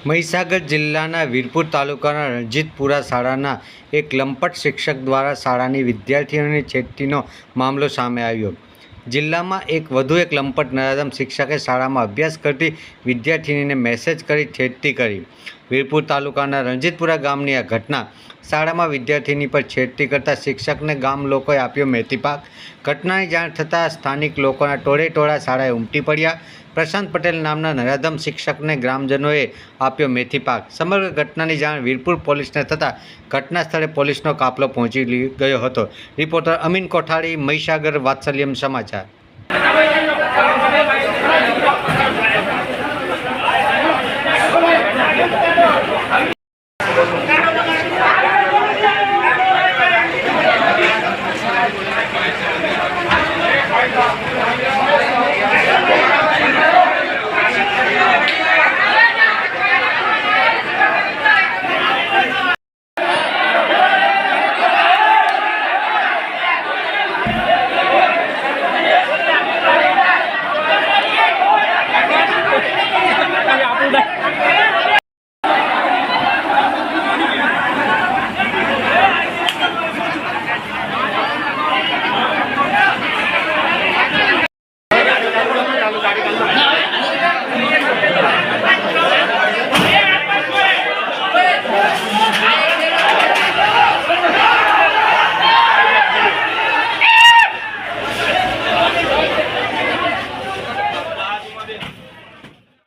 મહીસાગર જિલ્લાના વીરપુર તાલુકાના રણજીતપુરા શાળાના એક લંપટ શિક્ષક દ્વારા શાળાની વિદ્યાર્થીઓની છેડતીનો મામલો સામે આવ્યો. જિલ્લામાં વધુ એક લંપટ નરાધમ શિક્ષકે શાળામાં અભ્યાસ કરતી વિદ્યાર્થીનીને મેસેજ કરી છેડતી કરી. વીરપુર તાલુકાના રણજીતપુરા ગામની આ ઘટના શાળામાં વિદ્યાર્થીની પર છેડતી કરતા શિક્ષકને ગામ લોકોએ આપ્યો મેથીપાક. ઘટનાની જાણ થતાં સ્થાનિક લોકોના ટોળે શાળાએ ઉમટી પડ્યા. પ્રશાંત પટેલ નામના નરાધમ શિક્ષકને ગ્રામજનોએ આપ્યો મેથીપાક. સમગ્ર ઘટનાની જાણ વીરપુર પોલીસને થતાં ઘટના સ્થળે પોલીસનો કાફલો પહોંચી ગયો હતો. રિપોર્ટર અમીન કોઠારી, મહીસાગર, વાત્સલ્યમ સમાચાર.